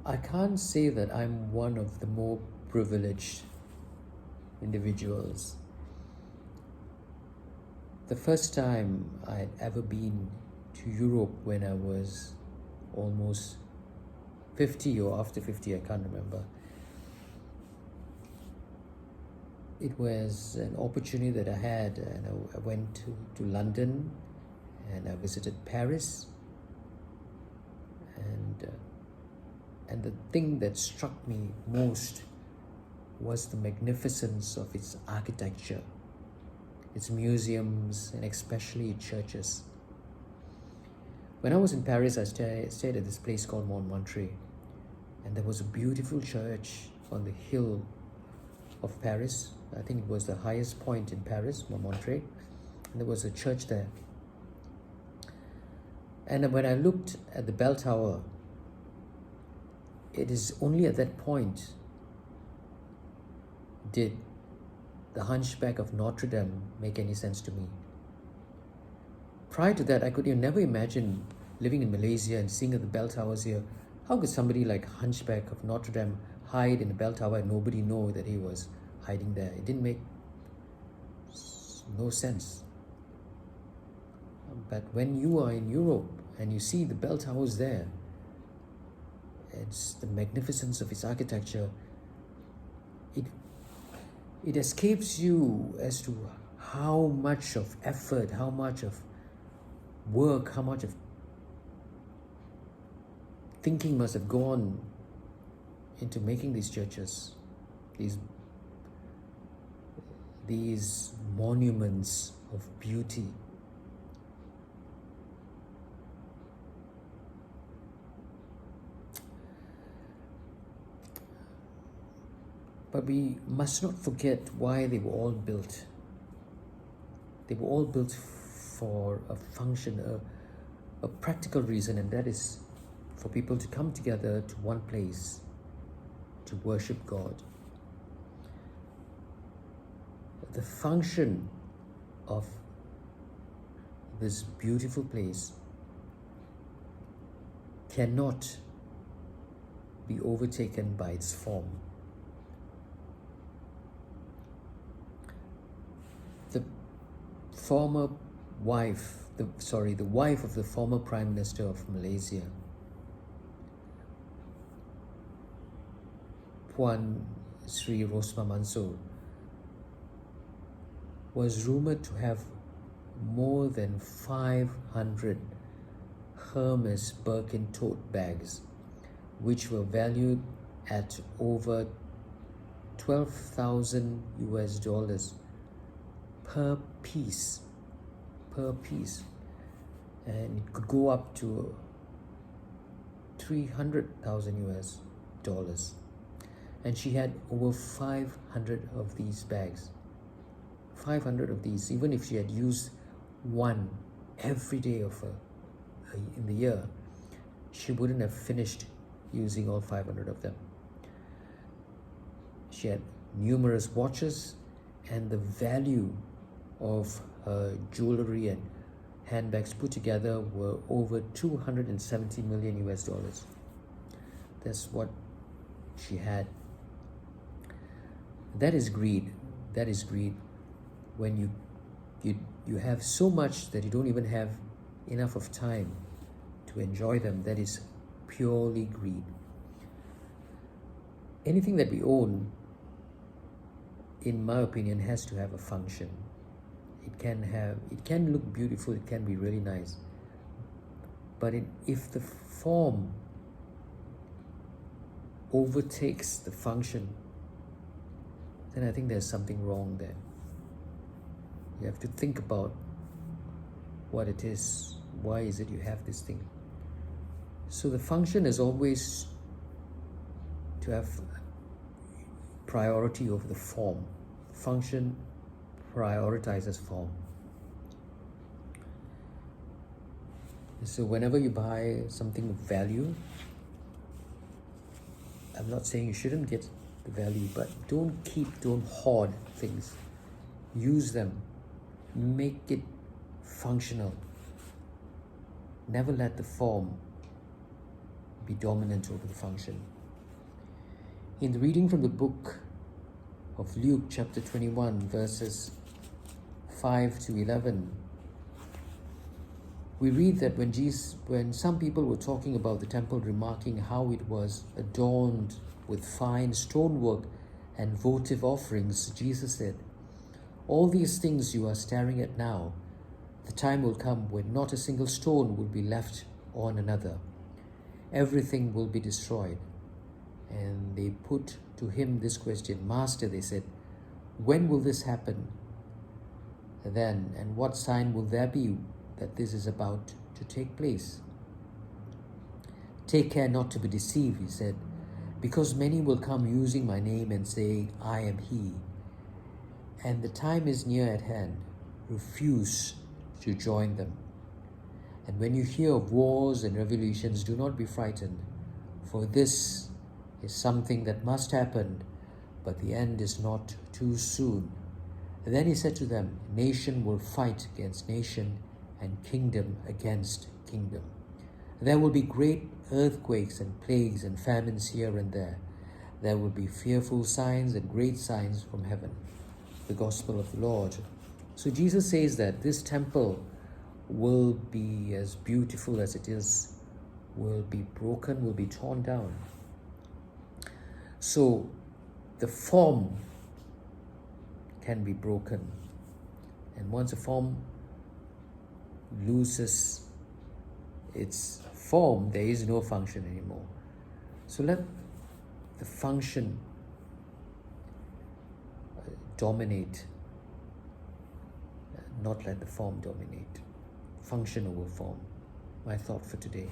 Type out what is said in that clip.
I can't say that I'm one of the more privileged individuals. The first time I had ever been to Europe when I was almost 50 or after 50, I can't remember. It was an opportunity that I had, and I went to London and I visited Paris. And the thing that struck me most was the magnificence of its architecture, its museums, and especially its churches. When I was in Paris, I stayed at this place called Montmartre, and there was a beautiful church on the hill of Paris. I think it was the highest point in Paris, Montmartre, and there was a church there. And when I looked at the bell tower, it is only at that point did the Hunchback of Notre Dame make any sense to me. Prior to that, I could never imagine living in Malaysia and seeing the bell towers here. How could somebody like Hunchback of Notre Dame hide in a bell tower and nobody know that he was hiding there? It didn't make no sense. But when you are in Europe and you see the bell towers there, it's the magnificence of its architecture. It escapes you as to how much of effort, how much of work, how much of thinking must have gone into making these churches, these monuments of beauty. But we must not forget why they were all built. They were all built for a function, a practical reason, and that is for people to come together to one place to worship God. The function of this beautiful place cannot be overtaken by its form. The wife of the former Prime Minister of Malaysia, Puan Sri Rosmah Mansor, was rumored to have more than 500 Hermes Birkin tote bags, which were valued at over $12,000 US per piece, and it could go up to $300,000 US. And she had over 500 of these bags. 500 of these, even if she had used one every day of in the year, she wouldn't have finished using all 500 of them. She had numerous watches, and the value of her jewelry and handbags put together were over $270 million US. That's what she had. That is greed. That is greed. When you have so much that you don't even have enough of time to enjoy them, that is purely greed. Anything that we own, in my opinion, has to have a function. It can look beautiful, it can be really nice, but if the form overtakes the function, then I think there's something wrong there. You have to think about what it is. Why is it you have this thing? So the function is always to have priority over the form. Function prioritizes form. So whenever you buy something of value, I'm not saying you shouldn't get the value, but don't hoard things. Use them. Make it functional. Never let the form be dominant over the function. In the reading from the book of Luke chapter 21 verses 5 to 11, we read that when some people were talking about the temple, remarking how it was adorned with fine stonework and votive offerings, Jesus said, "All these things you are staring at now, the time will come when not a single stone will be left on another. Everything will be destroyed." And they put to him this question, "Master," they said, "when will this happen then? And what sign will there be that this is about to take place?" "Take care not to be deceived," he said, "because many will come using my name and saying, 'I am he.' And the time is near at hand. Refuse to join them. And when you hear of wars and revolutions, do not be frightened, for this is something that must happen, but the end is not too soon." And then he said to them, "Nation will fight against nation, and kingdom against kingdom. There will be great earthquakes and plagues and famines here and there. There will be fearful signs and great signs from heaven." The gospel of the Lord. So Jesus says that this temple will be as beautiful as it is, will be broken, will be torn down. So the form can be broken. And once a form loses its form, there is no function anymore. So let the function dominate, not let the form dominate. Function over form. My thought for today.